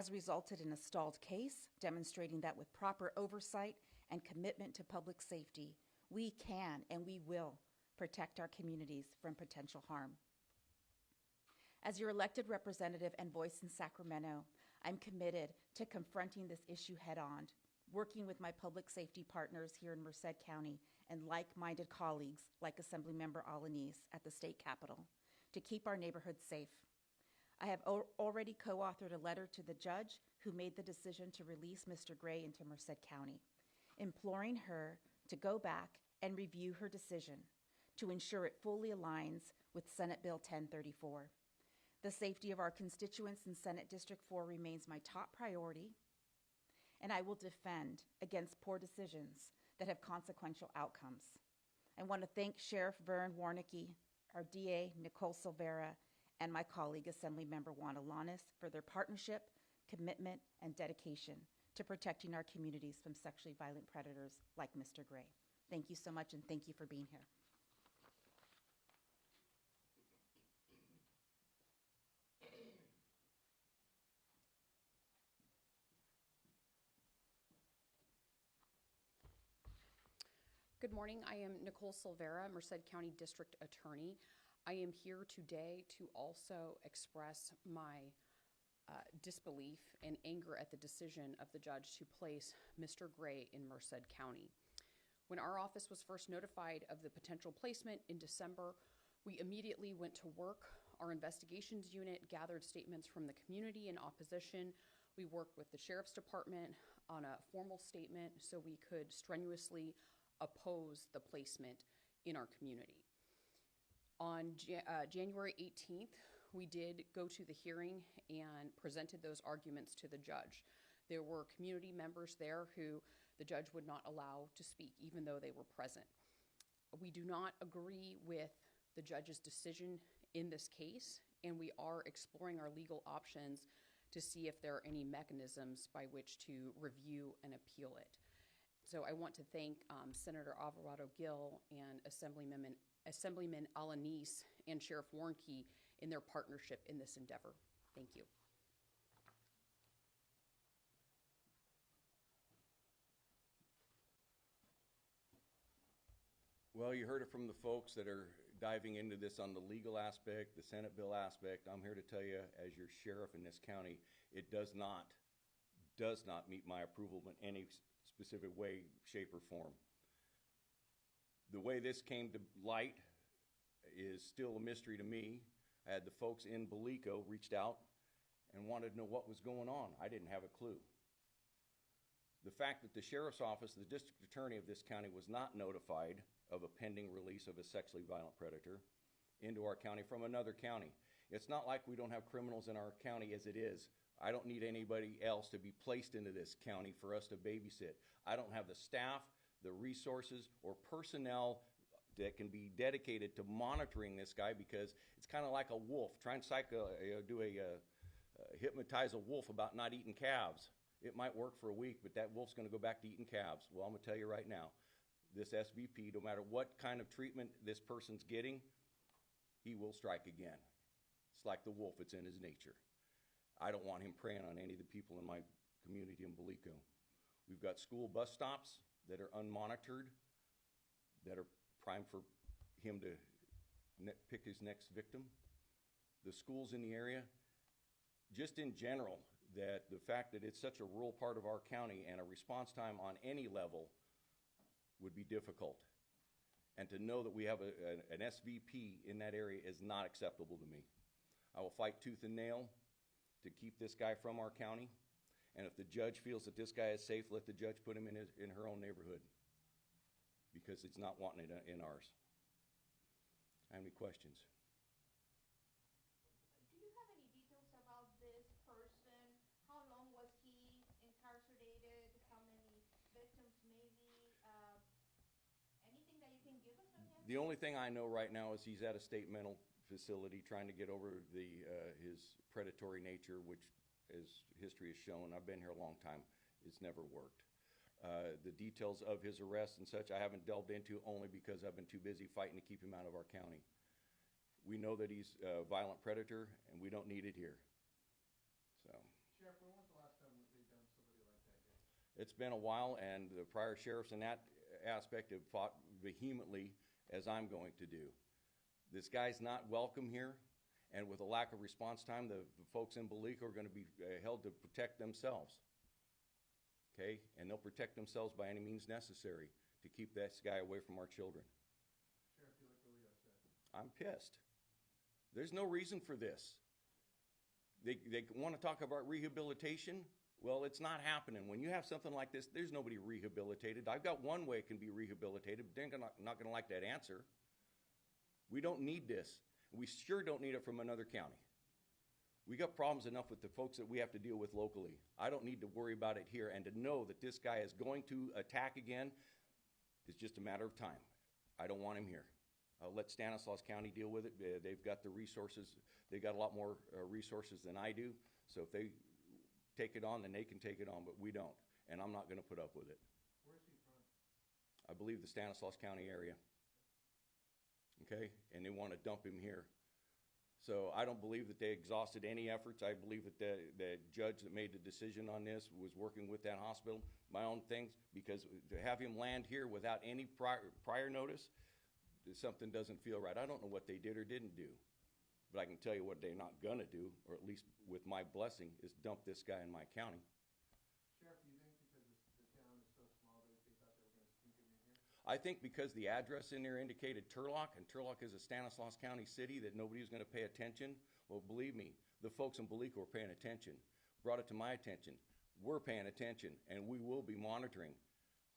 has resulted in a stalled case, demonstrating that with proper oversight and commitment to public safety, we can and we will protect our communities from potential harm. As your elected representative and voice in Sacramento, I'm committed to confronting this issue head-on, working with my public safety partners here in Merced County and like-minded colleagues like Assemblymember Alanis at the state capitol to keep our neighborhoods safe. I have already co-authored a letter to the judge who made the decision to release Mr. Gray into Merced County, imploring her to go back and review her decision to ensure it fully aligns with Senate Bill 1034. The safety of our constituents in Senate District 4 remains my top priority, and I will defend against poor decisions that have consequential outcomes. I want to thank Sheriff Vern Warnicki, our DA Nicole Silvera, and my colleague Assemblymember Juan Alanis for their partnership, commitment, and dedication to protecting our communities from sexually violent predators like Mr. Gray. Thank you so much, and thank you for being here. Good morning. I am Nicole Silvera, Merced County District Attorney. I am here today to also express my disbelief and anger at the decision of the judge to place Mr. Gray in Merced County. When our office was first notified of the potential placement in December, we immediately went to work. Our investigations unit gathered statements from the community in opposition. We worked with the Sheriff's Department on a formal statement so we could strenuously oppose the placement in our community. On January 18th, we did go to the hearing and presented those arguments to the judge. There were community members there who the judge would not allow to speak, even though they were present. We do not agree with the judge's decision in this case, and we are exploring our legal options to see if there are any mechanisms by which to review and appeal it. So I want to thank Senator Alvarado Gil and Assemblyman Alanis and Sheriff Warnicki in their partnership in this endeavor. Thank you. Well, you heard it from the folks that are diving into this on the legal aspect, the Senate bill aspect. I'm here to tell you, as your sheriff in this county, it does not meet my approval in any specific way, shape, or form. The way this came to light is still a mystery to me. I had the folks in Belico reached out and wanted to know what was going on. I didn't have a clue. The fact that the sheriff's office, the district attorney of this county, was not notified of a pending release of a sexually violent predator into our county from another county. It's not like we don't have criminals in our county as it is. I don't need anybody else to be placed into this county for us to babysit. I don't have the staff, the resources, or personnel that can be dedicated to monitoring this guy, because it's kind of like a wolf. Try and hypnotize a wolf about not eating calves. It might work for a week, but that wolf's going to go back to eating calves. Well, I'm going to tell you right now, this SVP, no matter what kind of treatment this person's getting, he will strike again. It's like the wolf, it's in his nature. I don't want him preying on any of the people in my community in Belico. We've got school bus stops that are unmonitored, that are primed for him to pick his next victim. The schools in the area, just in general, that the fact that it's such a rural part of our county and a response time on any level would be difficult. And to know that we have an SVP in that area is not acceptable to me. I will fight tooth and nail to keep this guy from our county. And if the judge feels that this guy is safe, let the judge put him in her own neighborhood, because it's not wanting it in ours. I have any questions? Do you have any details about this person? How long was he incarcerated? How many victims maybe? Anything that you can give us on him? The only thing I know right now is he's at a state mental facility trying to get over his predatory nature, which, as history has shown, I've been here a long time, it's never worked. The details of his arrest and such I haven't delved into, only because I've been too busy fighting to keep him out of our county. We know that he's a violent predator, and we don't need it here. So. Sheriff, when was the It's been a while, and the prior sheriffs in that aspect have fought vehemently, as I'm going to do. This guy's not welcome here, and with a lack of response time, the folks in Belico are going to be held to protect themselves. Okay? And they'll protect themselves by any means necessary to keep this guy away from our children. Sheriff, you look really upset. I'm pissed. There's no reason for this. They want to talk about rehabilitation. Well, it's not happening. When you have something like this, there's nobody rehabilitated. I've got one way it can be rehabilitated, but they're not going to like that answer. We don't need this. We sure don't need it from another county. We got problems enough with the folks that we have to deal with locally. I don't need to worry about it here. And to know that this guy is going to attack again is just a matter of time. I don't want him here. I'll let Stanislaus County deal with it. They've got the resources. They've got a lot more resources than I do. So if they take it on, then they can take it on, but we don't. And I'm not going to put up with it. Where's he from? I believe the Stanislaus County area. Okay? And they want to dump him here. So I don't believe that they exhausted any efforts. I believe that the judge that made the decision on this was working with that hospital, my own things, because to have him land here without any prior notice, something doesn't feel right. I don't know what they did or didn't do. But I can tell you what they're not going to do, or at least with my blessing, is dump this guy in my county. Sheriff, do you think because the town is so small that they thought they were going to sneak him in here? I think because the address in there indicated Turlock, and Turlock is a Stanislaus County city, that nobody was going to pay attention. Well, believe me, the folks in Belico were paying attention. Brought it to my attention. We're paying attention, and we will be monitoring.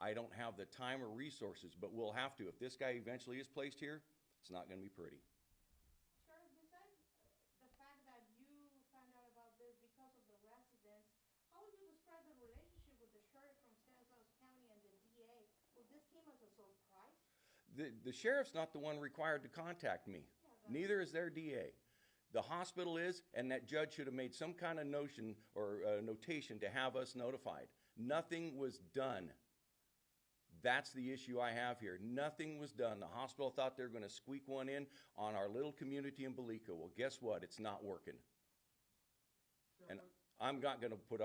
I don't have the time or resources, but we'll have to. If this guy eventually is placed here, it's not going to be pretty. Sheriff, besides the fact that you found out about this because of the residents, how would you describe the relationship with the sheriff from Stanislaus County and the DA? Well, this came as a surprise? The sheriff's not the one required to contact me. Neither is their DA. The hospital is, and that judge should have made some kind of notion or notation to have us notified. Nothing was done. That's the issue I have here. Nothing was done. The hospital thought they were going to squeak one in on our little community in Belico. Well, guess what? It's not working. And I'm not going to put up